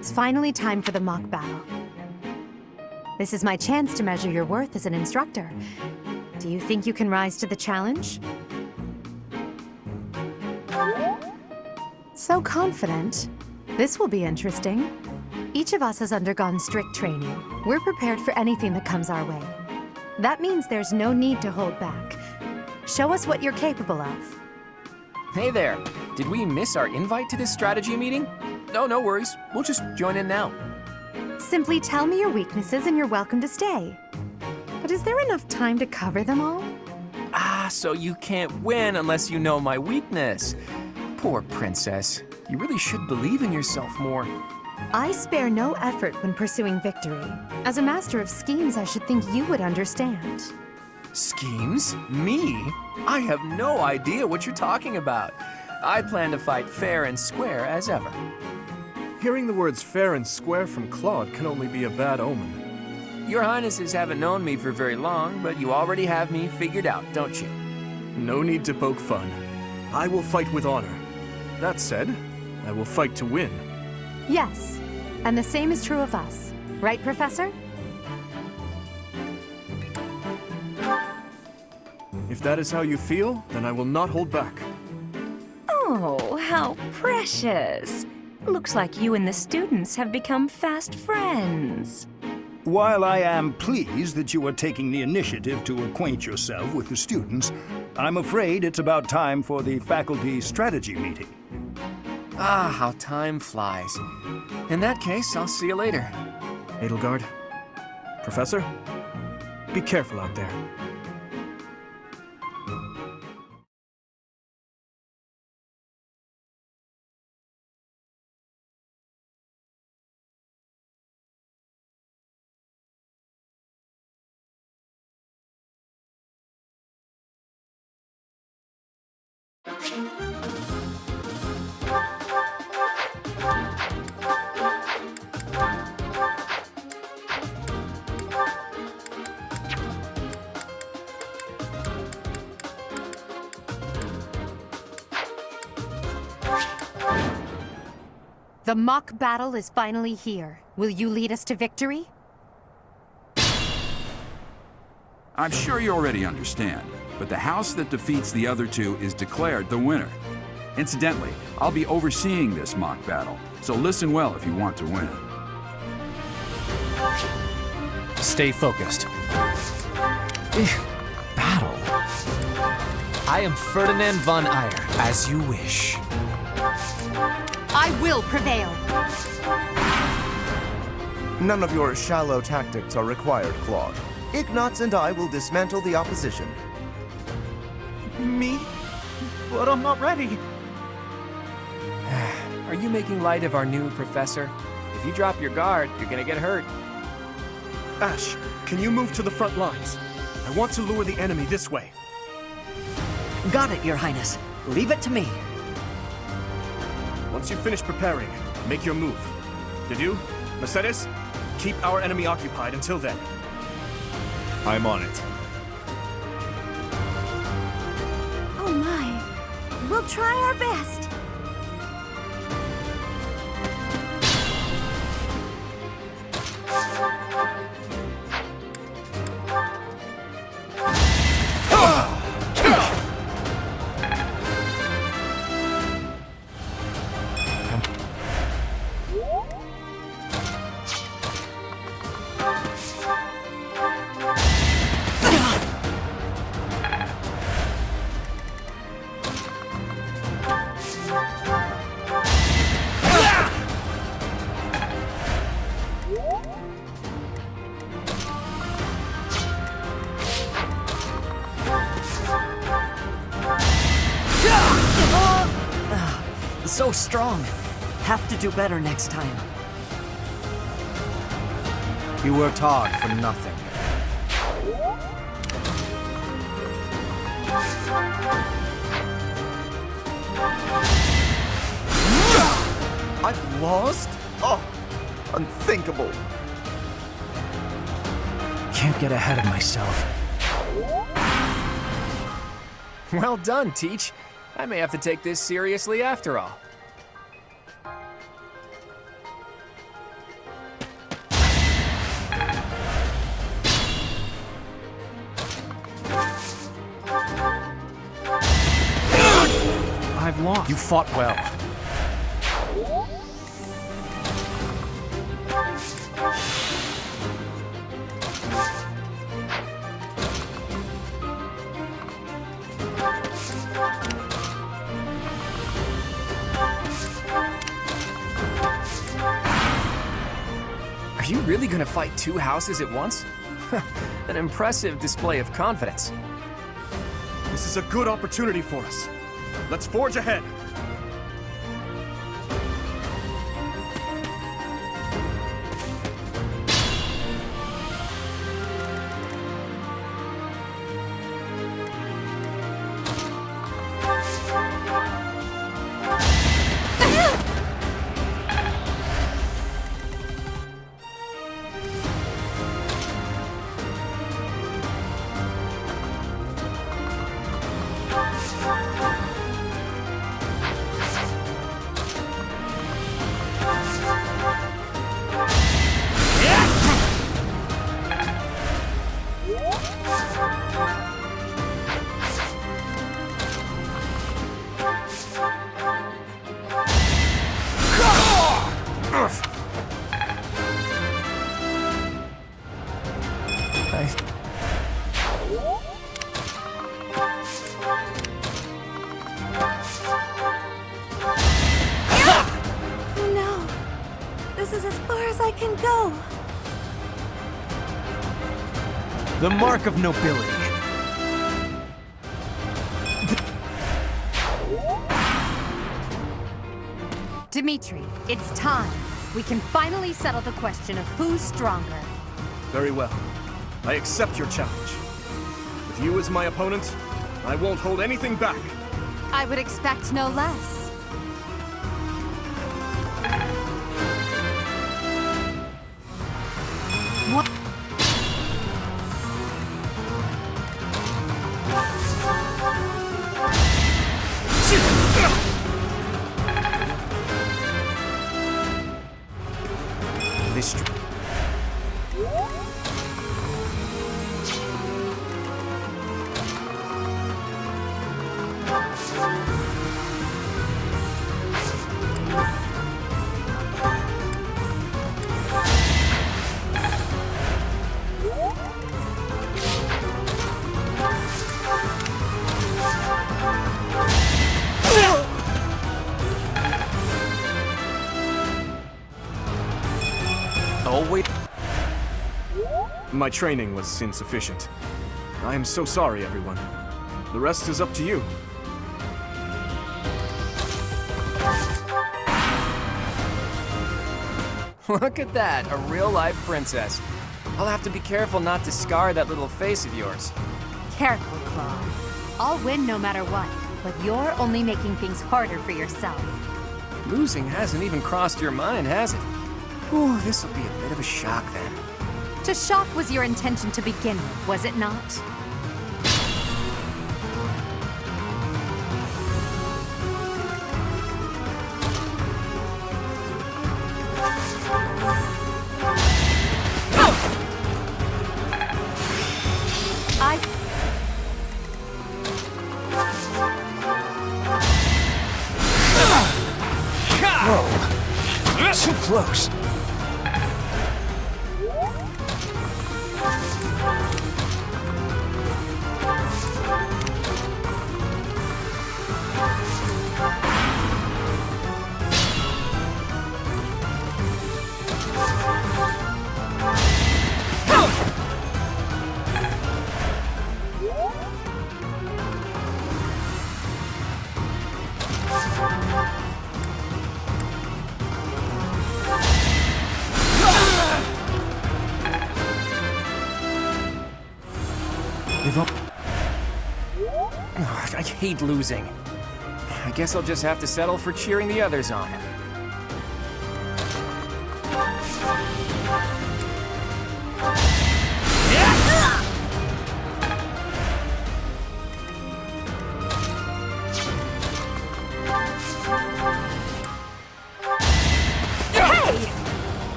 It's finally time for the mock battle. This is my chance to measure your worth as an instructor. Do you think you can rise to the challenge? So confident. This will be interesting. Each of us has undergone strict training. We're prepared for anything that comes our way. That means there's no need to hold back. Show us what you're capable of. Hey there! Did we miss our invite to this strategy meeting? No worries. We'll just join in now. Simply tell me your weaknesses and you're welcome to stay. But is there enough time to cover them all? So you can't win unless you know my weakness. Poor princess. You really should believe in yourself more. I spare no effort when pursuing victory. As a master of schemes, I should think you would understand. Schemes? Me? I have no idea what you're talking about. I plan to fight fair and square as ever. Hearing the words fair and square from Claude can only be a bad omen. Your Highnesses haven't known me for very long, but you already have me figured out, don't you? No need to poke fun. I will fight with honor. That said, I will fight to win. Yes, and the same is true of us. Right, Professor? If that is how you feel, then I will not hold back. Oh, how precious. Looks like you and the students have become fast friends. While I am pleased that you are taking the initiative to acquaint yourself with the students, I'm afraid it's about time for the faculty strategy meeting. How time flies. In that case, I'll see you later. Edelgard, Professor, be careful out there. The mock battle is finally here. Will you lead us to victory? I'm sure you already understand, but the house that defeats the other two is declared the winner. Incidentally, I'll be overseeing this mock battle, so listen well if you want to win. Stay focused. Battle. I am Ferdinand von Eyre, as you wish. I will prevail. None of your shallow tactics are required, Claude. Ignatz and I will dismantle the opposition. Me? But I'm not ready. Are you making light of our new professor? If you drop your guard, you're gonna get hurt. Ash, can you move to the front lines? I want to lure the enemy this way. Got it, Your Highness. Leave it to me. Once you finish preparing, make your move. Did you, Mercedes? Keep our enemy occupied until then. I'm on it. Oh my. We'll try our best. So strong. Have to do better next time. You worked hard for nothing. I've lost? Oh, unthinkable. Can't get ahead of myself. Well done, Teach. I may have to take this seriously after all. have lost. You fought well. Are you really gonna fight two houses at once? An impressive display of confidence. This is a good opportunity for us. Let's forge ahead. No. This is as far as I can go. The mark of nobility. Dimitri, it's time. We can finally settle the question of who's stronger. Very well. I accept your challenge. With you as my opponent, I won't hold anything back. I would expect no less. What? This Oh, wait. My training was insufficient. I am so sorry, everyone. The rest is up to you. Look at that, a real-life princess. I'll have to be careful not to scar that little face of yours. Careful, Claude. I'll win no matter what, but you're only making things harder for yourself. Losing hasn't even crossed your mind, has it? Ooh, this'll be a bit of a shock then. To shock was your intention to begin with, was it not? Whoa. Too close. I hate losing. I guess I'll just have to settle for cheering the others on.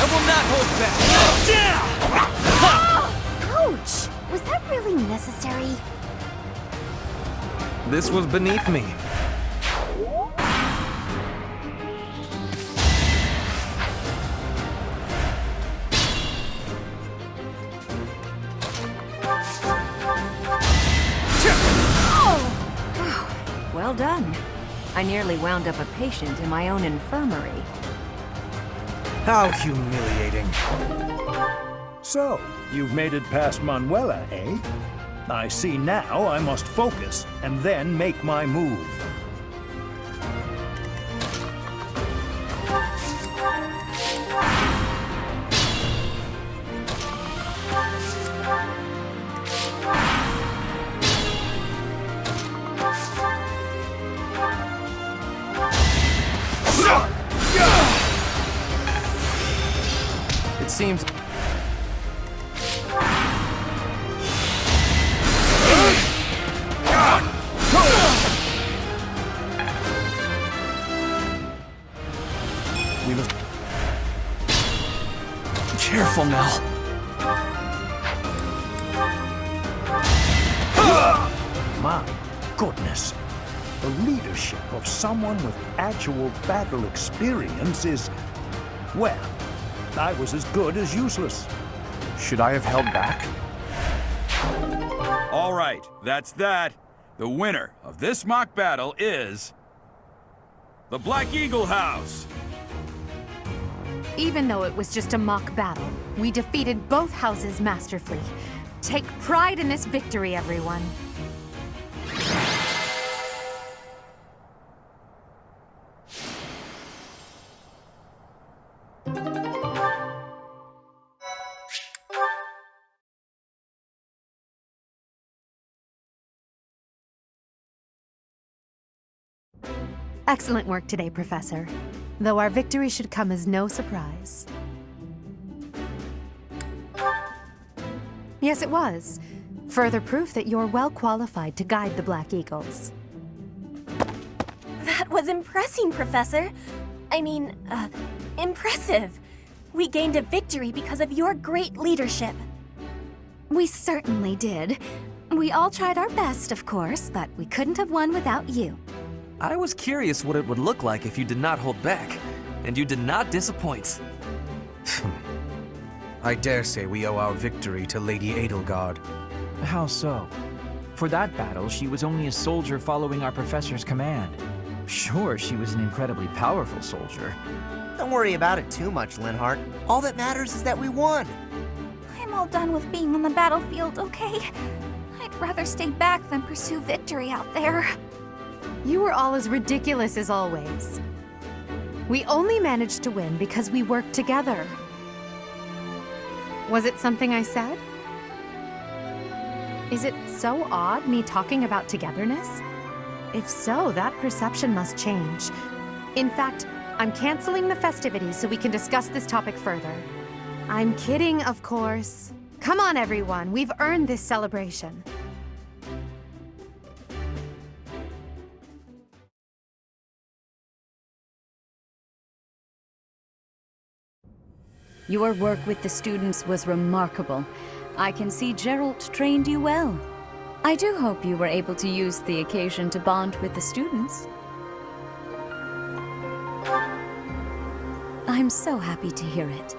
I will not hold back. Ouch! Was that really necessary? This was beneath me. Well done. I nearly wound up a patient in my own infirmary. How humiliating. So, you've made it past Manuela, eh? I see now I must focus and then make my move. It seems... We must... Careful, Mel. My goodness. The leadership of someone with actual battle experience is... well, I was as good as useless. Should I have held back? All right, that's that. The winner of this mock battle is... the Black Eagle House. Even though it was just a mock battle, we defeated both houses masterfully. Take pride in this victory, everyone. Excellent work today, Professor. Though our victory should come as no surprise. Yes, it was. Further proof that you're well qualified to guide the Black Eagles. That was impressing, Professor. I mean, impressive. We gained a victory because of your great leadership. We certainly did. We all tried our best, of course, but we couldn't have won without you. I was curious what it would look like if you did not hold back, and you did not disappoint. I dare say we owe our victory to Lady Edelgard. How so? For that battle, she was only a soldier following our professor's command. Sure, she was an incredibly powerful soldier. Don't worry about it too much, Linhart. All that matters is that we won. I'm all done with being on the battlefield, okay? I'd rather stay back than pursue victory out there. You were all as ridiculous as always. We only managed to win because we worked together. Was it something I said? Is it so odd, me talking about togetherness? If so, that perception must change. In fact, I'm canceling the festivities so we can discuss this topic further. I'm kidding, of course. Come on, everyone. We've earned this celebration. Your work with the students was remarkable. I can see Geralt trained you well. I do hope you were able to use the occasion to bond with the students. I'm so happy to hear it.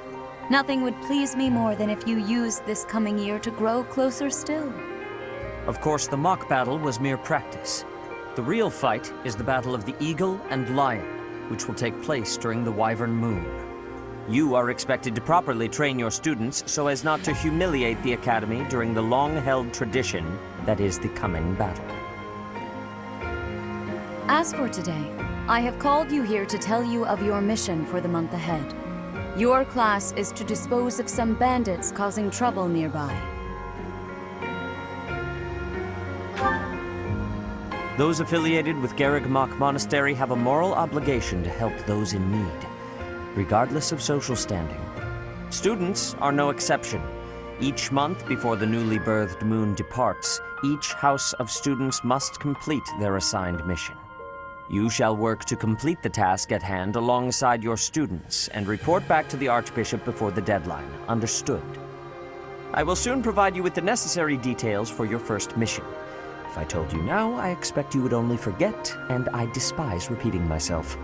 Nothing would please me more than if you used this coming year to grow closer still. Of course, the mock battle was mere practice. The real fight is the battle of the Eagle and Lion, which will take place during the Wyvern Moon. You are expected to properly train your students so as not to humiliate the Academy during the long-held tradition that is the coming battle. As for today, I have called you here to tell you of your mission for the month ahead. Your class is to dispose of some bandits causing trouble nearby. Those affiliated with Garrigmach Monastery have a moral obligation to help those in need, regardless of social standing. Students are no exception. Each month before the newly birthed moon departs, each house of students must complete their assigned mission. You shall work to complete the task at hand alongside your students and report back to the Archbishop before the deadline. Understood? I will soon provide you with the necessary details for your first mission. If I told you now, I expect you would only forget, and I despise repeating myself.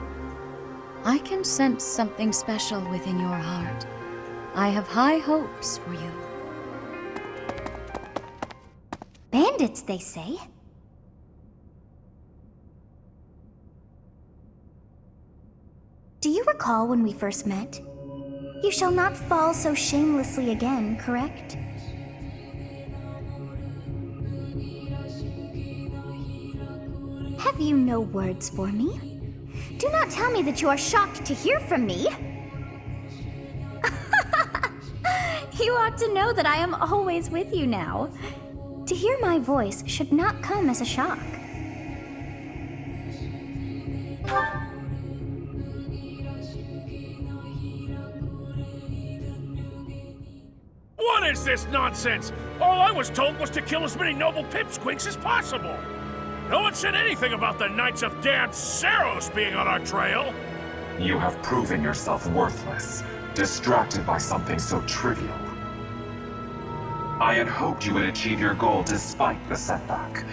I can sense something special within your heart. I have high hopes for you. Bandits, they say? Do you recall when we first met? You shall not fall so shamelessly again, correct? Have you no words for me? Do not tell me that you are shocked to hear from me! You ought to know that I am always with you now. To hear my voice should not come as a shock. What is this nonsense? All I was told was to kill as many noble pipsqueaks as possible. No one said anything about the Knights of Damned Saros being on our trail. You have proven yourself worthless, distracted by something so trivial. I had hoped you would achieve your goal despite the setback.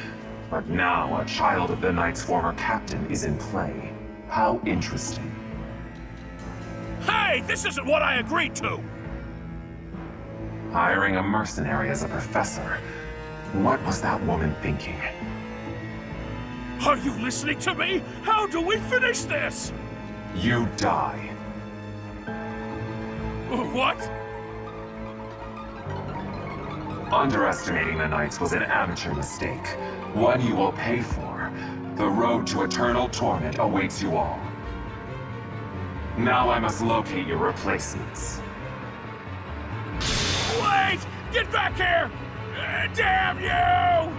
But now a child of the Knight's former captain is in play. How interesting. Hey, this isn't what I agreed to! Hiring a mercenary as a professor. What was that woman thinking? Are you listening to me? How do we finish this? You die. What? Underestimating the Knights was an amateur mistake. One you will pay for. The road to eternal torment awaits you all. Now I must locate your replacements. Wait! Get back here! Damn you!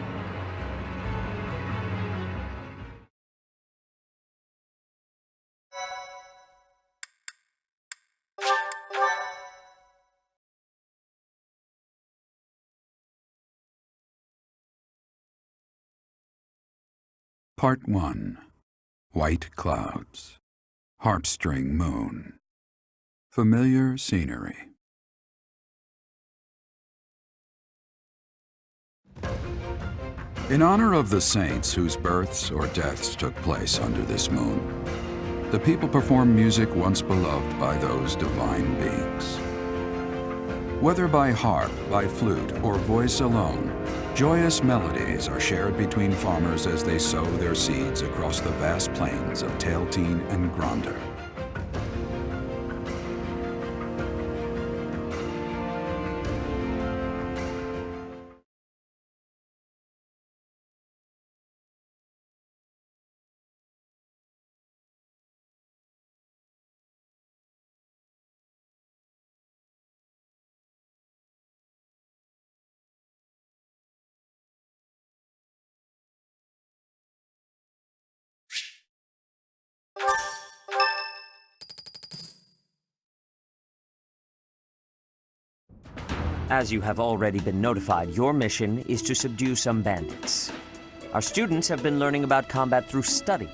Part 1. White Clouds. Harpstring Moon. Familiar scenery. In honor of the saints whose births or deaths took place under this moon, the people perform music once beloved by those divine beings. Whether by harp, by flute, or voice alone, joyous melodies are shared between farmers as they sow their seeds across the vast plains of Tailteen and Gronder. As you have already been notified, your mission is to subdue some bandits. Our students have been learning about combat through study,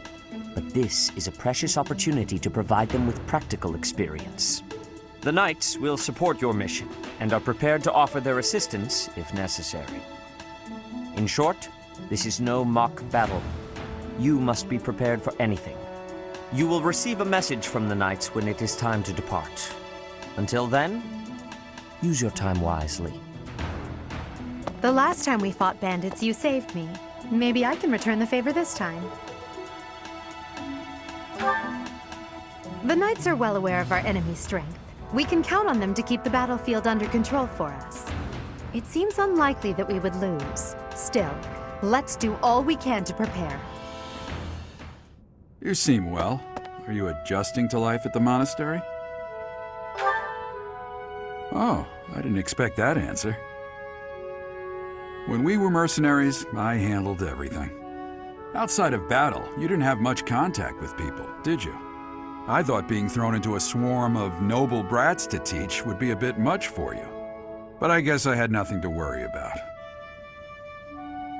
but this is a precious opportunity to provide them with practical experience. The Knights will support your mission and are prepared to offer their assistance if necessary. In short, this is no mock battle. You must be prepared for anything. You will receive a message from the Knights when it is time to depart. Until then, use your time wisely. The last time we fought bandits, you saved me. Maybe I can return the favor this time. The Knights are well aware of our enemy's strength. We can count on them to keep the battlefield under control for us. It seems unlikely that we would lose. Still, let's do all we can to prepare. You seem well. Are you adjusting to life at the monastery? Oh, I didn't expect that answer. When we were mercenaries, I handled everything. Outside of battle, you didn't have much contact with people, did you? I thought being thrown into a swarm of noble brats to teach would be a bit much for you. But I guess I had nothing to worry about.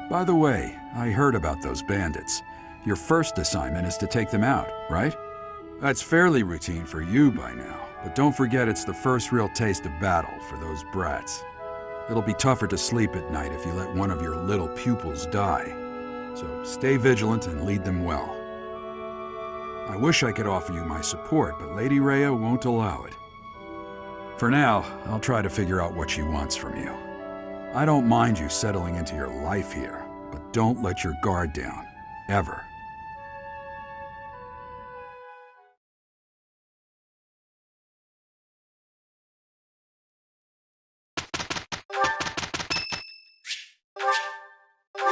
By the way, I heard about those bandits. Your first assignment is to take them out, right? That's fairly routine for you by now. But don't forget it's the first real taste of battle for those brats. It'll be tougher to sleep at night if you let one of your little pupils die. So stay vigilant and lead them well. I wish I could offer you my support, but Lady Rhea won't allow it. For now, I'll try to figure out what she wants from you. I don't mind you settling into your life here, but don't let your guard down. Ever.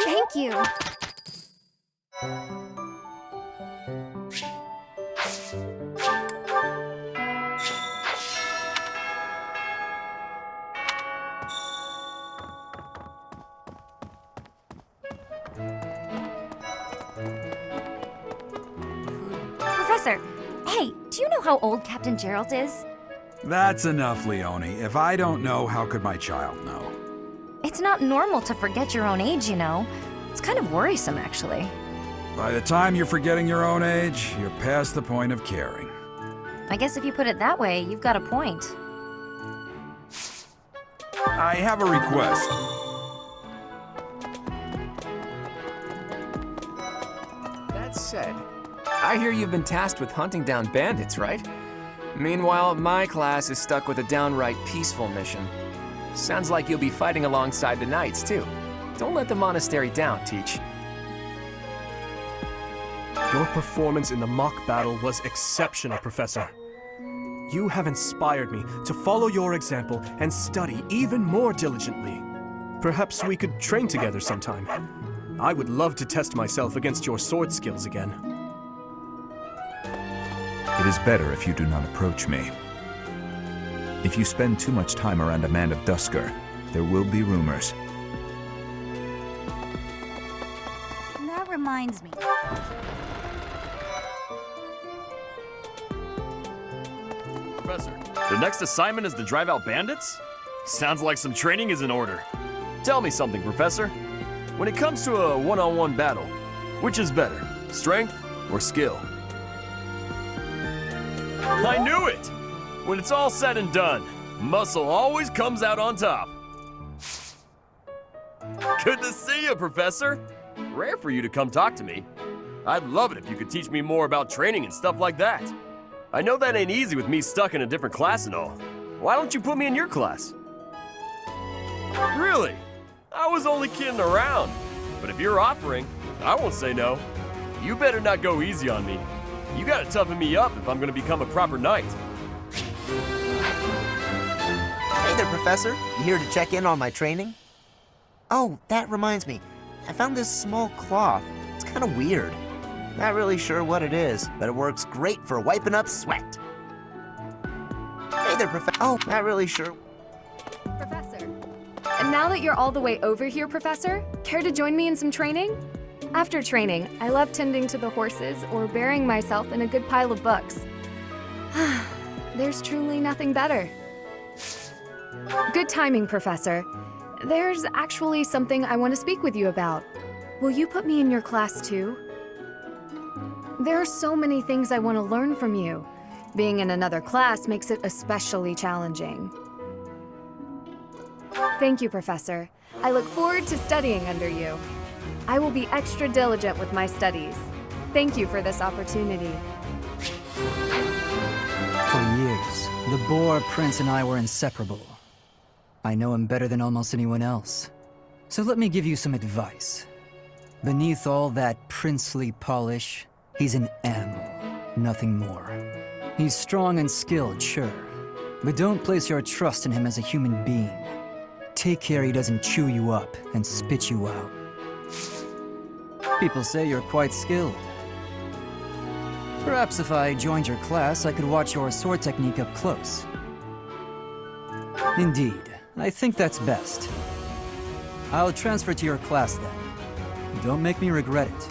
Thank you. Professor, hey, do you know how old Captain Gerald is? That's enough, Leone. If I don't know, how could my child know? It's not normal to forget your own age, you know. It's kind of worrisome, actually. By the time you're forgetting your own age, you're past the point of caring. I guess if you put it that way, you've got a point. I have a request. That said, I hear you've been tasked with hunting down bandits, right? Meanwhile, my class is stuck with a downright peaceful mission. Sounds like you'll be fighting alongside the knights, too. Don't let the monastery down, Teach. Your performance in the mock battle was exceptional, Professor. You have inspired me to follow your example and study even more diligently. Perhaps we could train together sometime. I would love to test myself against your sword skills again. It is better if you do not approach me. If you spend too much time around a man of Dusker, there will be rumors. That reminds me. Professor, the next assignment is to drive out bandits? Sounds like some training is in order. Tell me something, Professor. When it comes to a one-on-one battle, which is better, strength or skill? I knew it! When it's all said and done, muscle always comes out on top. Good to see you, Professor. Rare for you to come talk to me. I'd love it if you could teach me more about training and stuff like that. I know that ain't easy with me stuck in a different class and all. Why don't you put me in your class? Really? I was only kidding around. But if you're offering, I won't say no. You better not go easy on me. You gotta toughen me up if I'm gonna become a proper knight. Hey there, Professor. You here to check in on my training? Oh, that reminds me. I found this small cloth. It's kind of weird. Not really sure what it is, but it works great for wiping up sweat. Hey there, Professor. Oh, not really sure. Professor. And now that you're all the way over here, Professor, care to join me in some training? After training, I love tending to the horses or burying myself in a good pile of books. There's truly nothing better. Good timing, Professor. There's actually something I want to speak with you about. Will you put me in your class too? There are so many things I want to learn from you. Being in another class makes it especially challenging. Thank you, Professor. I look forward to studying under you. I will be extra diligent with my studies. Thank you for this opportunity. For years, the Boar Prince and I were inseparable. I know him better than almost anyone else. So let me give you some advice. Beneath all that princely polish, he's an animal, nothing more. He's strong and skilled, sure, but don't place your trust in him as a human being. Take care he doesn't chew you up and spit you out. People say you're quite skilled. Perhaps if I joined your class, I could watch your sword technique up close. Indeed, I think that's best. I'll transfer to your class then. Don't make me regret it.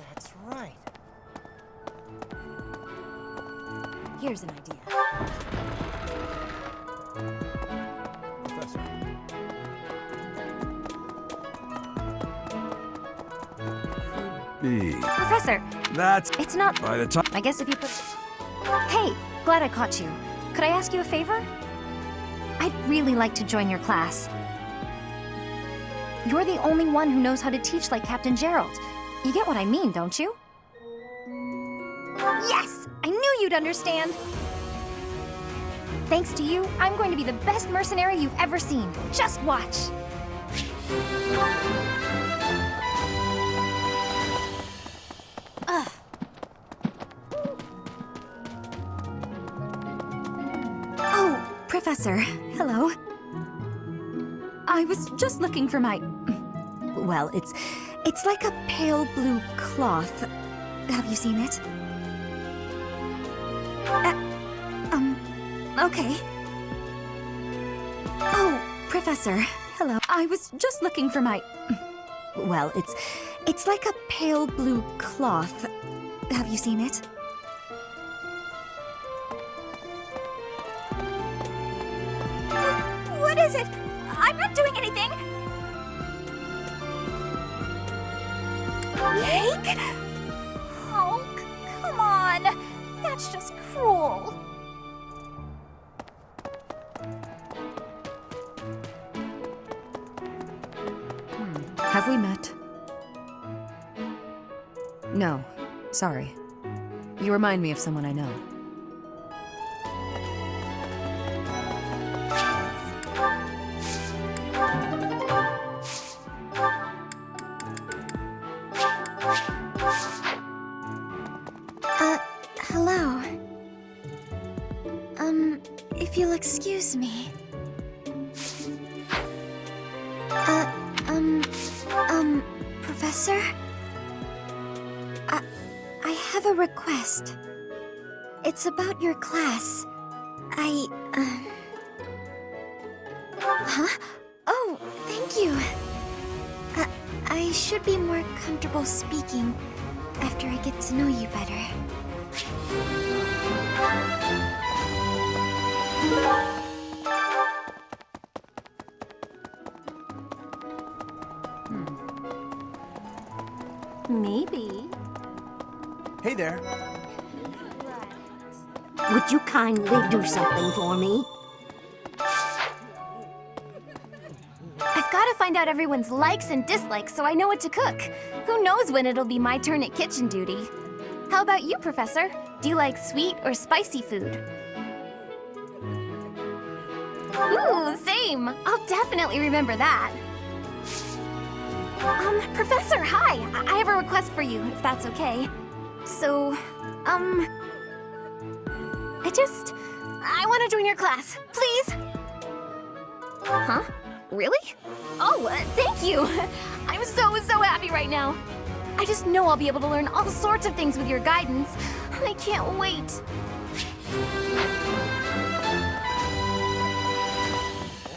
That's right. Here's an idea. Professor. Professor! That's... It's not... By the time... I guess if you put... Hey! Glad I caught you. Could I ask you a favor? I I'd really like to join your class. You're the only one who knows how to teach like Captain Gerald. You get what I mean, don't you? Yes! I knew you'd understand! Thanks to you, I'm going to be the best mercenary you've ever seen. Just watch! Ugh. Oh, Professor. Hello. I was just looking for my... Well, it's like a pale blue cloth. Have you seen it? Okay. Oh, Professor. Hello. I was just looking for my... Well, it's like a pale blue cloth. Have you seen it? What is it? I'm not doing anything! Cake? Oh, come on. That's just cruel. Have we met? No. Sorry. You remind me of someone I know. Hello. If you'll excuse me. Professor? I have a request. It's about your class. Huh? Oh, thank you. I should be more comfortable speaking after I get to know you better. Maybe. Hey there. Would you kindly do something for me? I've got to find out everyone's likes and dislikes so I know what to cook. Who knows when it'll be my turn at kitchen duty? How about you, Professor? Do you like sweet or spicy food? Ooh, same! I'll definitely remember that. Professor, hi! I have a request for you, if that's okay. So, I want to join your class, please! Huh? Really? Oh, thank you! I'm so happy right now! I just know I'll be able to learn all sorts of things with your guidance. I can't wait!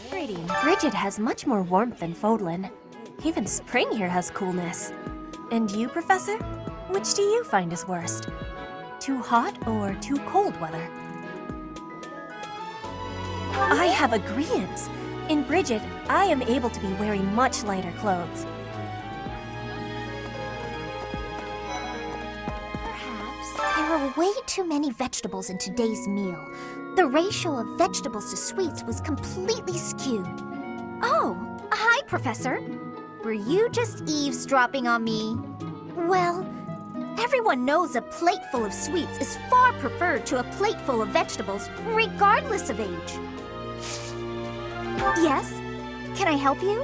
Brady and Bridget has much more warmth than Fodlan. Even spring here has coolness. And you, Professor? Which do you find is worst? Too hot or too cold weather? I have agreeance. In Bridget, I am able to be wearing much lighter clothes. There are way too many vegetables in today's meal. The ratio of vegetables to sweets was completely skewed. Oh, hi, Professor. Were you just eavesdropping on me? Well, everyone knows a plate full of sweets is far preferred to a plate full of vegetables, regardless of age. Yes? Can I help you?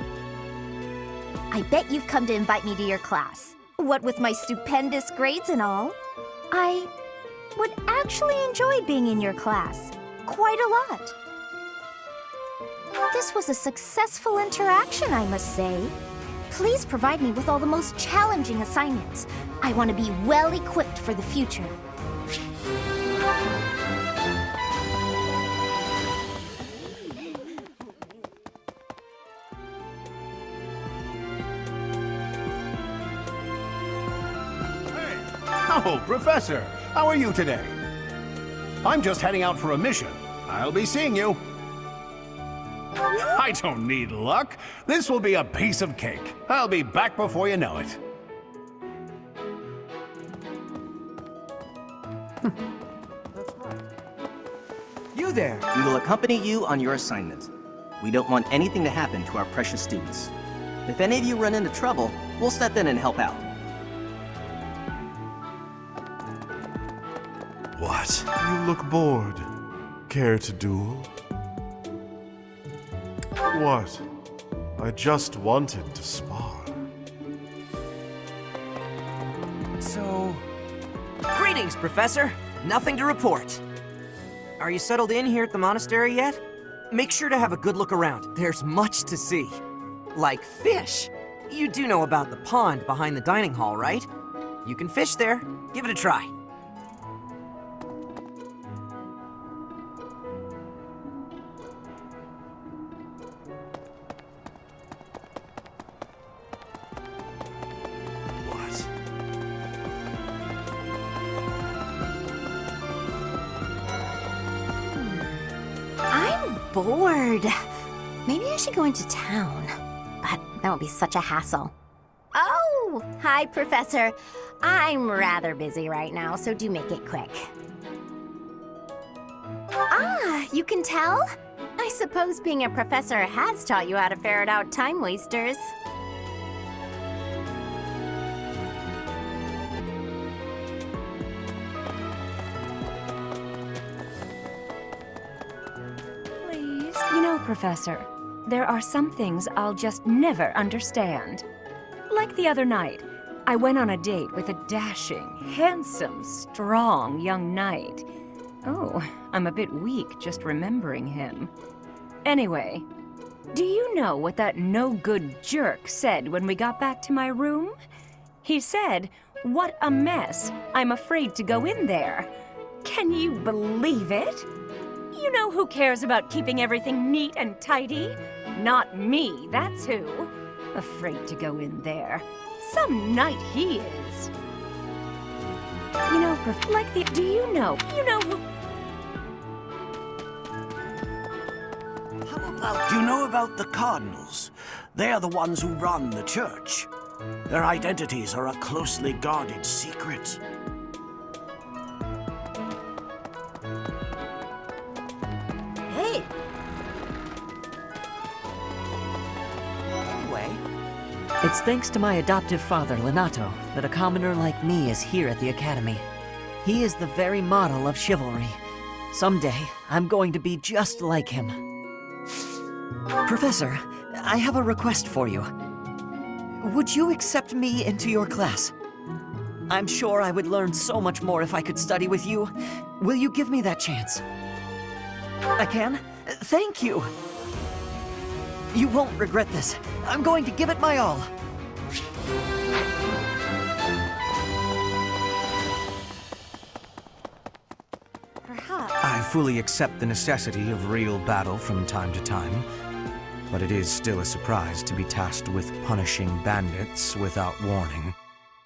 I bet you've come to invite me to your class. What with my stupendous grades and all. I would actually enjoy being in your class. Quite a lot. This was a successful interaction, I must say. Please provide me with all the most challenging assignments. I want to be well equipped for the future. Oh, Professor, how are you today? I'm just heading out for a mission. I'll be seeing you. I don't need luck. This will be a piece of cake. I'll be back before you know it. You there! We will accompany you on your assignment. We don't want anything to happen to our precious students. If any of you run into trouble, we'll step in and help out. What? You look bored. Care to duel? What? I just wanted to spar. So... Greetings, Professor. Nothing to report. Are you settled in here at the monastery yet? Make sure to have a good look around. There's much to see. Like fish. You do know about the pond behind the dining hall, right? You can fish there. Give it a try. I'm bored. Maybe I should go into town. But that would be such a hassle. Oh, hi, Professor. I'm rather busy right now, so do make it quick. Ah, you can tell? I suppose being a professor has taught you how to ferret out time wasters. Please. You know, Professor, there are some things I'll just never understand. Like the other night, I went on a date with a dashing, handsome, strong young knight. Oh, I'm a bit weak just remembering him. Anyway, do you know what that no-good jerk said when we got back to my room? He said, "What a mess. I'm afraid to go in there." Can you believe it? You know who cares about keeping everything neat and tidy? Not me, that's who. Afraid to go in there. Some knight he is. You know, do you know who... Do you know about the Cardinals? They are the ones who run the church. Their identities are a closely guarded secret. Hey! Anyway, it's thanks to my adoptive father, Lenato, that a commoner like me is here at the Academy. He is the very model of chivalry. Someday, I'm going to be just like him. Professor, I have a request for you. Would you accept me into your class? I'm sure I would learn so much more if I could study with you. Will you give me that chance? I can? Thank you! You won't regret this. I'm going to give it my all. I fully accept the necessity of real battle from time to time, but it is still a surprise to be tasked with punishing bandits without warning.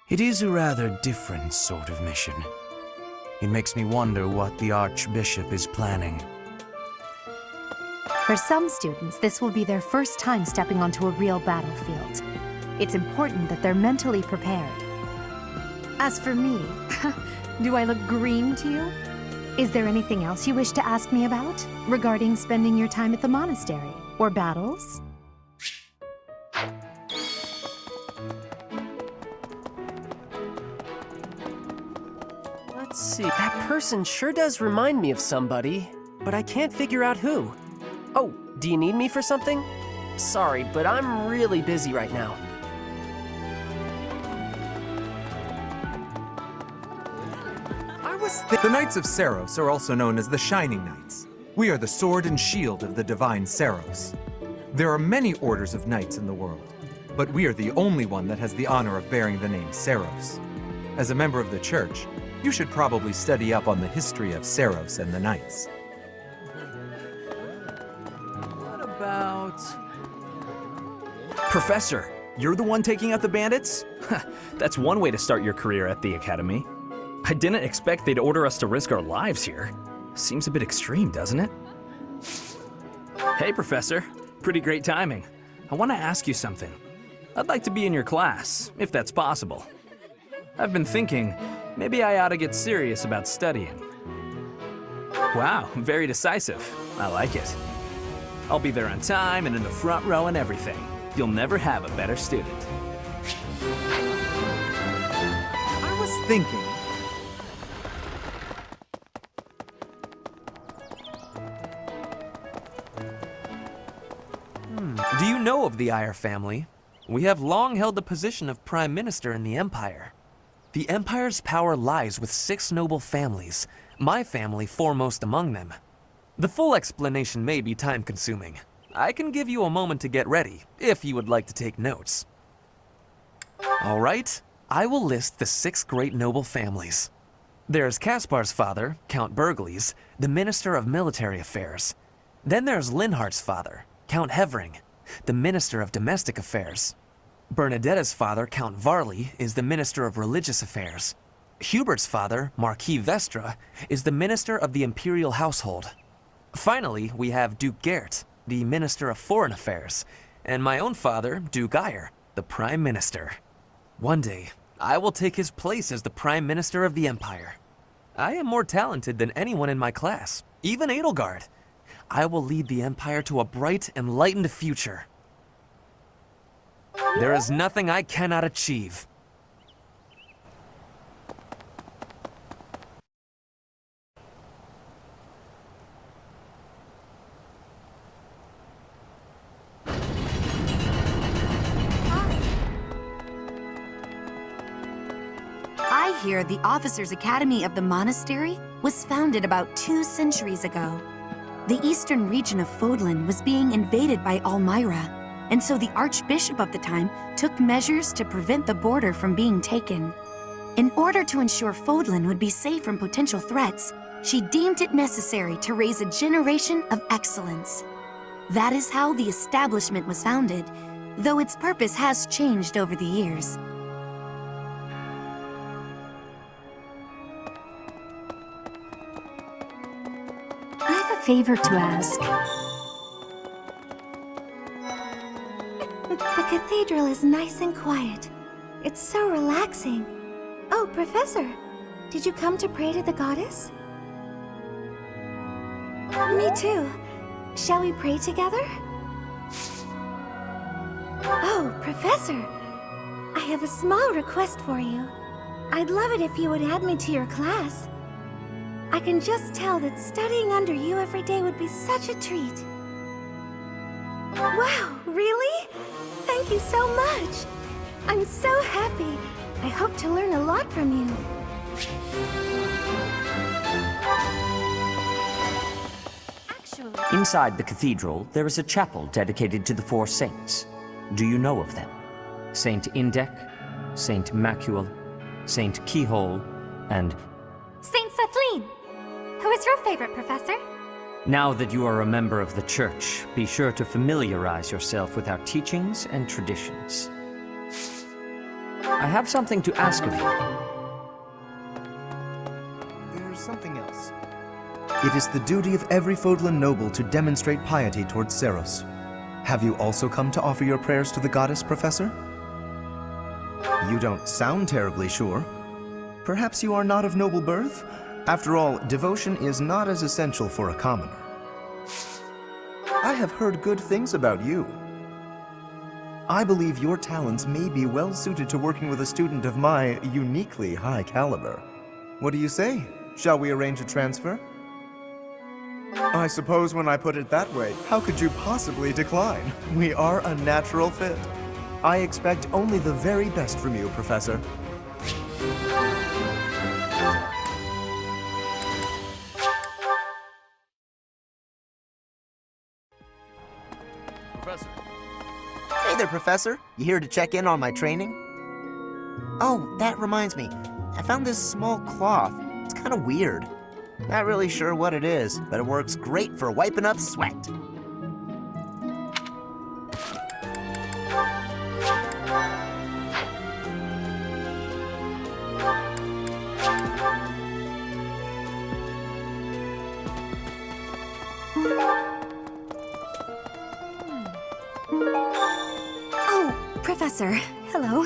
It is a rather different sort of mission. It makes me wonder what the Archbishop is planning. For some students, this will be their first time stepping onto a real battlefield. It's important that they're mentally prepared. As for me, do I look green to you? Is there anything else you wish to ask me about regarding spending your time at the monastery or battles? Let's see, that person sure does remind me of somebody, but I can't figure out who. Oh, do you need me for something? Sorry, but I'm really busy right now. The Knights of Saros are also known as the Shining Knights. We are the sword and shield of the divine Saros. There are many orders of knights in the world, but we are the only one that has the honor of bearing the name Saros. As a member of the church, you should probably study up on the history of Saros and the knights. What about... Professor, you're the one taking out the bandits? That's one way to start your career at the Academy. I didn't expect they'd order us to risk our lives here. Seems a bit extreme, doesn't it? Hey, Professor. Pretty great timing. I want to ask you something. I'd like to be in your class, if that's possible. I've been thinking, maybe I ought to get serious about studying. Wow, very decisive. I like it. I'll be there on time and in the front row and everything. You'll never have a better student. I was thinking... Do you know of the Eyre family? We have long held the position of Prime Minister in the Empire. The Empire's power lies with 6 noble families, my family foremost among them. The full explanation may be time-consuming. I can give you a moment to get ready, if you would like to take notes. All right, I will list the 6 great noble families. There's Caspar's father, Count Burgles, the Minister of Military Affairs. Then there's Linhardt's father, Count Hevering, the Minister of Domestic Affairs. Bernadetta's father, Count Varley, is the Minister of Religious Affairs. Hubert's father, Marquis Vestra, is the Minister of the Imperial Household. Finally, we have Duke Gert, the Minister of Foreign Affairs, and my own father, Duke Eyre, the Prime Minister. One day, I will take his place as the Prime Minister of the Empire. I am more talented than anyone in my class, even Edelgard. I will lead the Empire to a bright, enlightened future. There is nothing I cannot achieve. I hear the Officers' Academy of the Monastery was founded about 2 centuries ago. The eastern region of Fodlan was being invaded by Almyra, and so the Archbishop of the time took measures to prevent the border from being taken. In order to ensure Fodlan would be safe from potential threats, she deemed it necessary to raise a generation of excellence. That is how the establishment was founded, though its purpose has changed over the years. I have a favor to ask. The cathedral is nice and quiet. It's so relaxing. Oh, Professor, did you come to pray to the goddess? Me too. Shall we pray together? Oh, Professor, I have a small request for you. I'd love it if you would add me to your class. I can just tell that studying under you every day would be such a treat. Wow, really? Thank you so much. I'm so happy. I hope to learn a lot from you. Inside the cathedral, there is a chapel dedicated to the 4 saints. Do you know of them? Saint Indek, Saint Macuel, Saint Keyhole, and... Saint Kathleen! Who is your favorite, Professor? Now that you are a member of the Church, be sure to familiarize yourself with our teachings and traditions. I have something to ask of you. There's something else. It is the duty of every Fodlan noble to demonstrate piety towards Seros. Have you also come to offer your prayers to the goddess, Professor? You don't sound terribly sure. Perhaps you are not of noble birth? After all, devotion is not as essential for a commoner. I have heard good things about you. I believe your talents may be well suited to working with a student of my uniquely high caliber. What do you say? Shall we arrange a transfer? I suppose when I put it that way, how could you possibly decline? We are a natural fit. I expect only the very best from you, Professor. Professor. Hey there, Professor. You here to check in on my training? Oh, that reminds me. I found this small cloth. It's kind of weird. Not really sure what it is, but it works great for wiping up sweat. Oh, Professor, hello.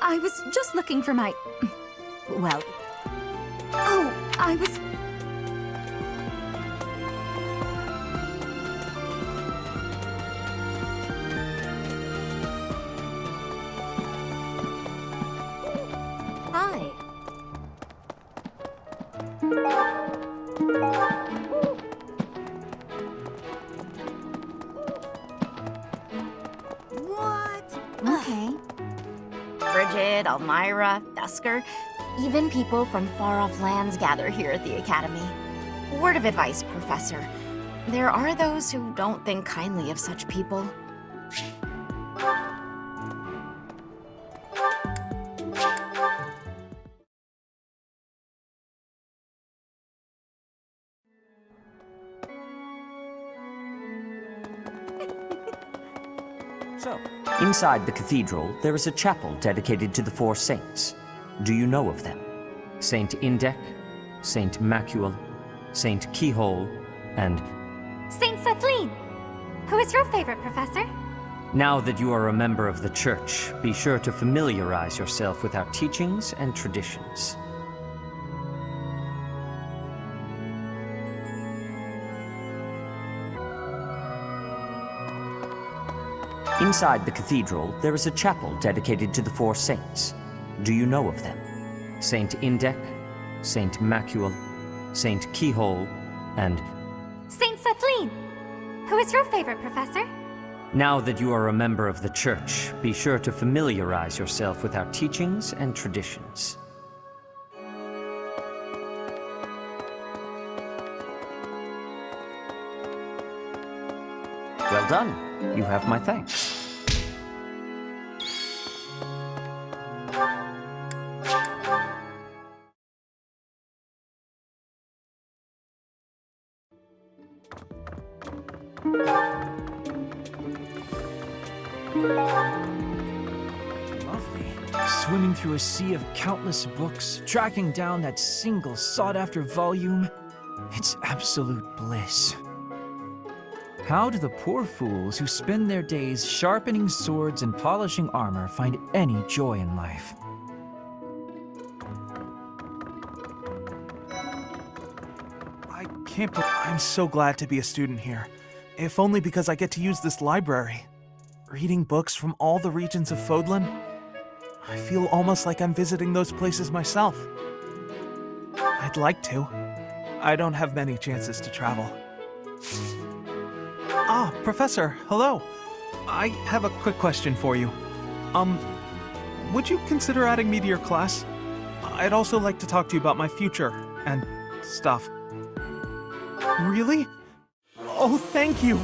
I was just looking for my... well... Oh, I was... Okay. Bridget, Elmira, Dusker, even people from far-off lands gather here at the Academy. Word of advice, Professor. There are those who don't think kindly of such people. So, inside the cathedral, there is a chapel dedicated to the four saints. Do you know of them? Saint Indec, Saint Macuel, Saint Keyhole, and... Saint Celine! Who is your favorite, Professor? Now that you are a member of the Church, be sure to familiarize yourself with our teachings and traditions. Inside the cathedral, there is a chapel dedicated to the four saints. Do you know of them? Saint Indec, Saint Macuel, Saint Keyhole, and... Saint Celine! Who is your favorite, Professor? Now that you are a member of the Church, be sure to familiarize yourself with our teachings and traditions. Well done. You have my thanks. Lovely. Swimming through a sea of countless books, tracking down that single sought-after volume. It's absolute bliss. How do the poor fools who spend their days sharpening swords and polishing armor find any joy in life? I'm so glad to be a student here. If only because I get to use this library. Reading books from all the regions of Fodlan, I feel almost like I'm visiting those places myself. I'd like to. I don't have many chances to travel. Ah, Professor, hello. I have a quick question for you. Would you consider adding me to your class? I'd also like to talk to you about my future and stuff. Really? Oh, thank you!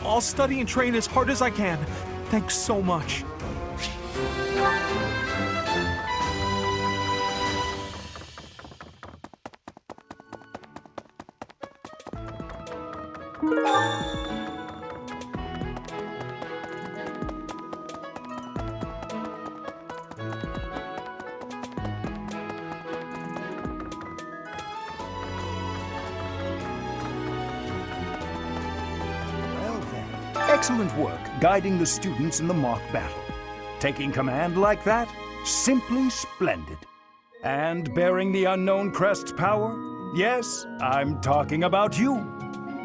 I'll study and train as hard as I can. Thanks so much. Excellent work guiding the students in the mock battle. Taking command like that? Simply splendid. And bearing the unknown crest's power? Yes, I'm talking about you.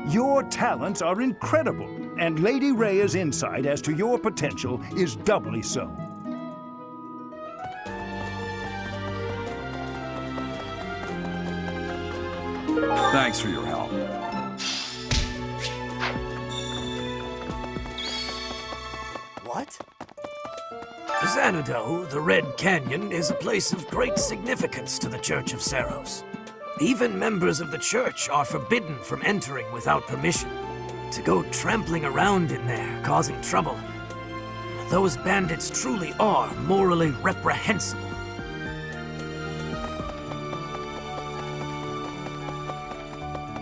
Your talents are incredible, and Lady Rhea's insight as to your potential is doubly so. Thanks for your help. What? Xanadu, the Red Canyon, is a place of great significance to the Church of Seros. Even members of the church are forbidden from entering without permission. To go trampling around in there, causing trouble. Those bandits truly are morally reprehensible.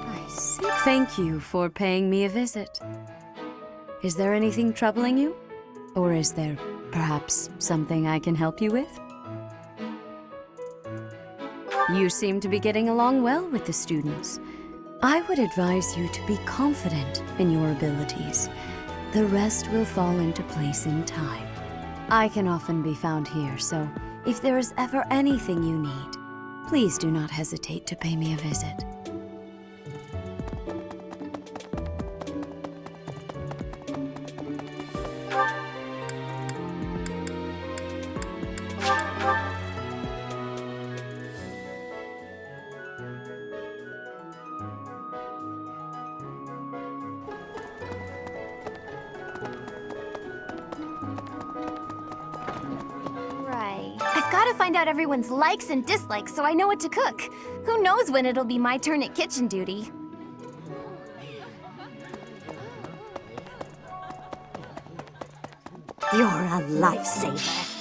I see. Thank you for paying me a visit. Is there anything troubling you? Or is there perhaps something I can help you with? You seem to be getting along well with the students. I would advise you to be confident in your abilities. The rest will fall into place in time. I can often be found here, so if there is ever anything you need, please do not hesitate to pay me a visit. gotta find out everyone's likes and dislikes so I know what to cook. Who knows when it'll be my turn at kitchen duty. You're a lifesaver.